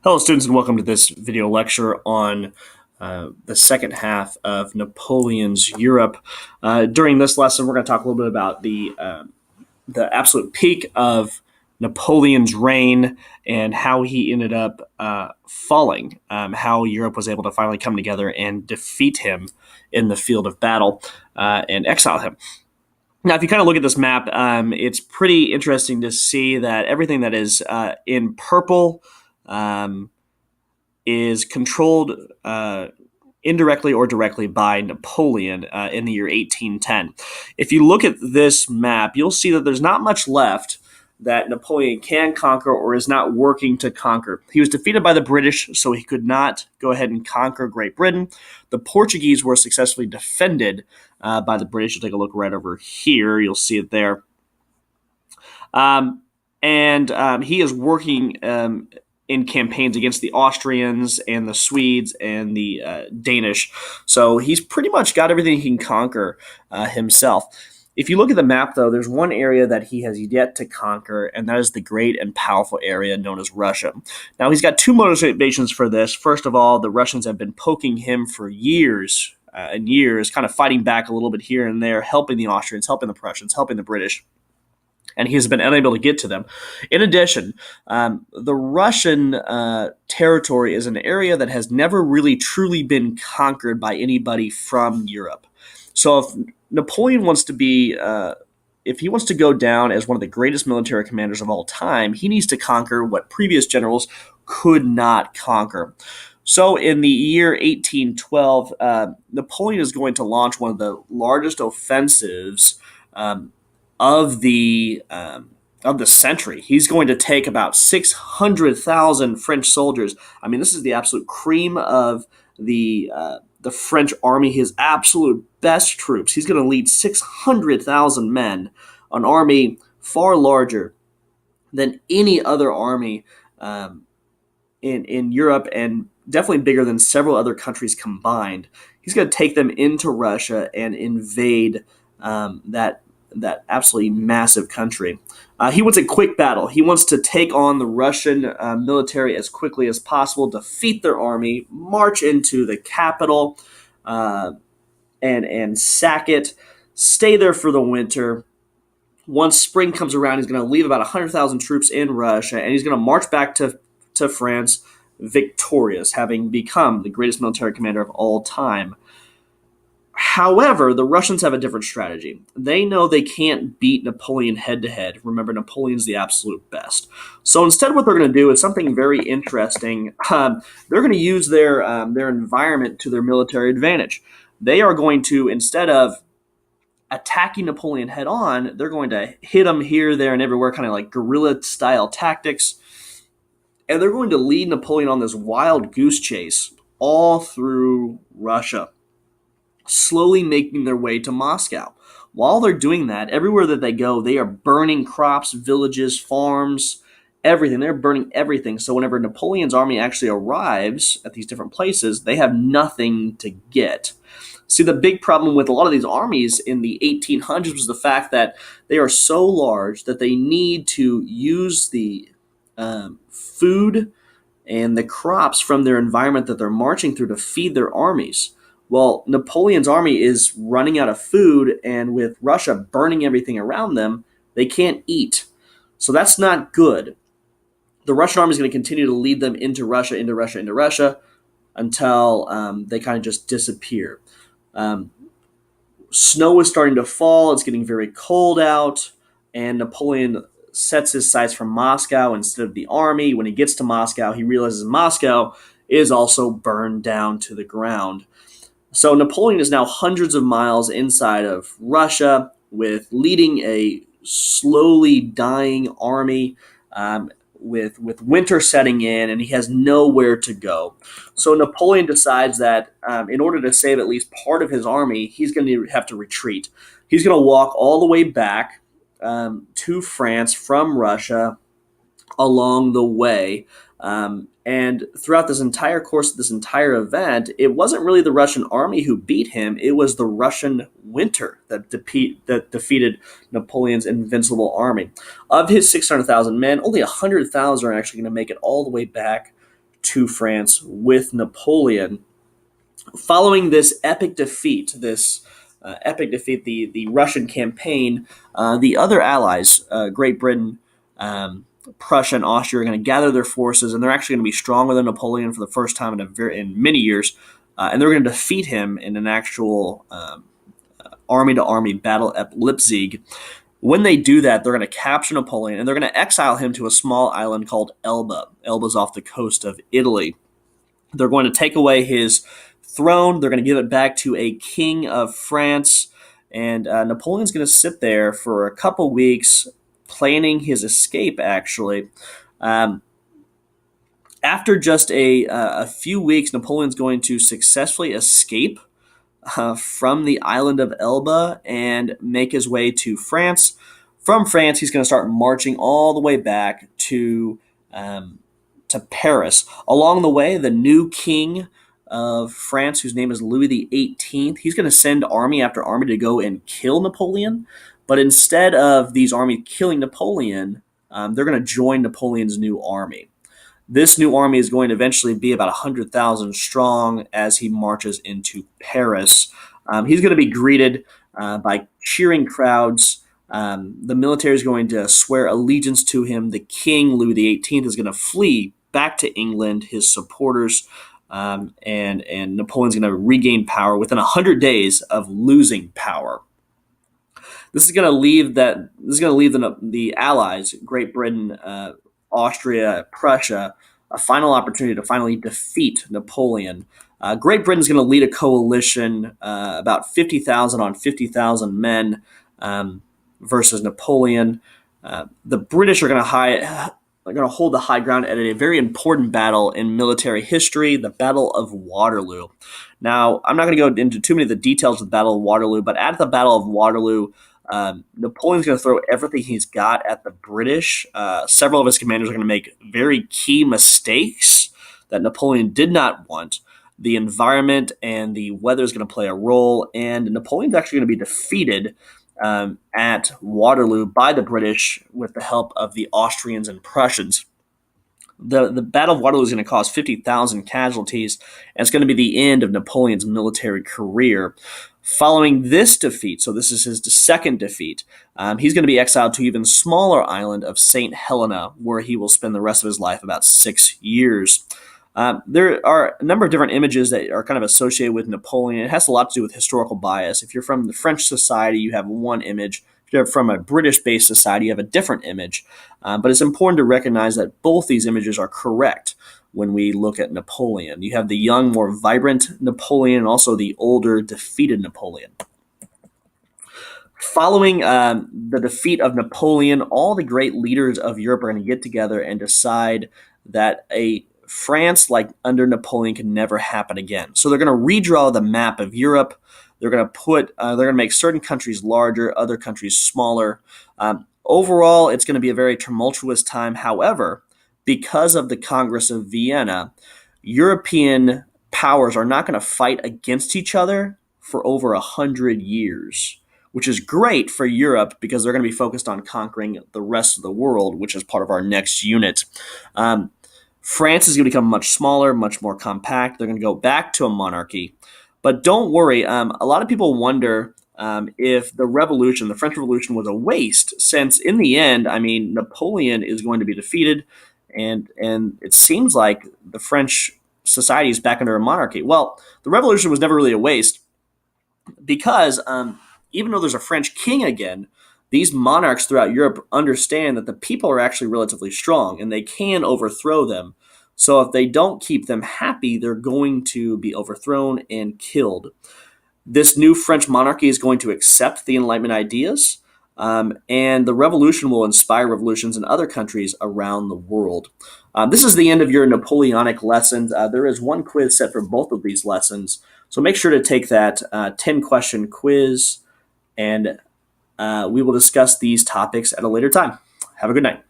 Hello, students, and welcome to this video lecture on the second half of Napoleon's Europe. During this lesson, we're going to talk a little bit about the absolute peak of Napoleon's reign and how he ended up falling, how Europe was able to finally come together and defeat him in the field of battle and exile him. Now, if you kind of look at this map, it's pretty interesting to see that everything that is in purple um, is controlled indirectly or directly by Napoleon in the year 1810. If you look at this map, you'll see that there's not much left that Napoleon can conquer or is not working to conquer. He was defeated by the British, so he could not go ahead and conquer Great Britain. The Portuguese were successfully defended by the British. You'll take a look right over here. You'll see it there. And he is working in campaigns against the Austrians and the Swedes and the Danish. So he's pretty much got everything he can conquer himself. If you look at the map, though, there's one area that he has yet to conquer, and that is the great and powerful area known as Russia. Now, he's got two motivations for this. First of all, the Russians have been poking him for years and years, kind of fighting back a little bit here and there, helping the Austrians, helping the Prussians, helping the British, and he has been unable to get to them. In addition, the Russian territory is an area that has never really truly been conquered by anybody from Europe. So if Napoleon wants to be, if he wants to go down as one of the greatest military commanders of all time, he needs to conquer what previous generals could not conquer. So in the year 1812, Napoleon is going to launch one of the largest offensives of the century. He's going to take about 600,000 French soldiers. I mean, this is the absolute cream of the French army, his absolute best troops. He's going to lead 600,000 men, an army far larger than any other army in Europe, and definitely bigger than several other countries combined. He's going to take them into Russia and invade that absolutely massive country. He wants a quick battle. He wants to take on the Russian military as quickly as possible, defeat their army, march into the capital, and sack it, stay there for the winter. Once spring comes around, he's going to leave about 100,000 troops in Russia, and he's going to march back to France victorious, having become the greatest military commander of all time. However, the Russians have a different strategy. They know they can't beat Napoleon head-to-head. Remember, Napoleon's the absolute best. So instead what they're going to do is something very interesting. They're going to use their environment to their military advantage. They are going to, instead of attacking Napoleon head-on, they're going to hit him here, there, and everywhere, kind of like guerrilla-style tactics. And they're going to lead Napoleon on this wild goose chase all through Russia, slowly making their way to Moscow. While they're doing that, everywhere that they go, they are burning crops, villages, farms, everything. They're burning everything. So whenever Napoleon's army actually arrives at these different places, they have nothing to get. See, the big problem with a lot of these armies in the 1800s was the fact that they are so large that they need to use the food and the crops from their environment that they're marching through to feed their armies. Well, Napoleon's army is running out of food, and with Russia burning everything around them, they can't eat. So that's not good. The Russian army is going to continue to lead them into Russia, until they kind of just disappear. Snow is starting to fall. It's getting very cold out, and Napoleon sets his sights from Moscow instead of the army. When he gets to Moscow, he realizes Moscow is also burned down to the ground. So Napoleon is now hundreds of miles inside of Russia, with leading a slowly dying army, with winter setting in, and he has nowhere to go. So Napoleon decides that in order to save at least part of his army, he's going to have to retreat. He's going to walk all the way back to France from Russia along the way. And throughout this entire course of this entire event, it wasn't really the Russian army who beat him. It was the Russian winter that defeated Napoleon's invincible army. Of his 600,000 men, only 100,000 are actually going to make it all the way back to France with Napoleon. Following this epic defeat, the Russian campaign, the other allies, Great Britain, Prussia, and Austria, are going to gather their forces, and they're actually going to be stronger than Napoleon for the first time in many years, and they're going to defeat him in an actual army-to-army battle at Leipzig. When they do that, they're going to capture Napoleon, and they're going to exile him to a small island called Elba. Elba's off the coast of Italy. They're going to take away his throne. They're going to give it back to a king of France. And Napoleon's going to sit there for a couple weeks planning his escape, actually. After just a few weeks, Napoleon's going to successfully escape from the island of Elba and make his way to France. From France, he's going to start marching all the way back to Paris. Along the way, the new king of France, whose name is Louis XVIII, he's going to send army after army to go and kill Napoleon. But instead of these armies killing Napoleon, they're going to join Napoleon's new army. This new army is going to eventually be about 100,000 strong as he marches into Paris. He's going to be greeted by cheering crowds. The military is going to swear allegiance to him. The king, Louis XVIII, is going to flee back to England, his supporters, and Napoleon's going to regain power within 100 days of losing power. This is going to leave the Allies, Great Britain, Austria, Prussia, a final opportunity to finally defeat Napoleon. Great Britain's going to lead a coalition, about 50,000 on 50,000 men, versus Napoleon. The British are going to hold the high ground at a very important battle in military history, the Battle of Waterloo. Now, I'm not going to go into too many of the details of the Battle of Waterloo, but at the Battle of Waterloo, Napoleon's going to throw everything he's got at the British. Several of his commanders are going to make very key mistakes that Napoleon did not want. The environment and the weather is going to play a role, and Napoleon's actually going to be defeated at Waterloo by the British with the help of the Austrians and Prussians. The Battle of Waterloo is going to cause 50,000 casualties, and it's going to be the end of Napoleon's military career. Following this defeat, so this is his second defeat, he's going to be exiled to an even smaller island of St. Helena, where he will spend the rest of his life, about 6 years. There are a number of different images that are kind of associated with Napoleon. It has a lot to do with historical bias. If you're from the French society, you have one image. If you're from a British-based society, you have a different image. But it's important to recognize that both these images are correct when we look at Napoleon. You have the young, more vibrant Napoleon, and also the older, defeated Napoleon. Following the defeat of Napoleon, all the great leaders of Europe are going to get together and decide that a France like under Napoleon can never happen again. So they're going to redraw the map of Europe. They're going to make certain countries larger, other countries smaller. Overall, it's going to be a very tumultuous time. However, because of the Congress of Vienna, European powers are not going to fight against each other for over 100 years, which is great for Europe because they're going to be focused on conquering the rest of the world, which is part of our next unit. France is going to become much smaller, much more compact. They're going to go back to a monarchy. But don't worry, a lot of people wonder if the French Revolution, was a waste, since in the end, Napoleon is going to be defeated, and it seems like the French society is back under a monarchy. Well, the Revolution was never really a waste because even though there's a French king again, these monarchs throughout Europe understand that the people are actually relatively strong and they can overthrow them. So if they don't keep them happy, they're going to be overthrown and killed. This new French monarchy is going to accept the Enlightenment ideas, and the revolution will inspire revolutions in other countries around the world. This is the end of your Napoleonic lessons. There is one quiz set for both of these lessons, so make sure to take that 10-question quiz, and we will discuss these topics at a later time. Have a good night.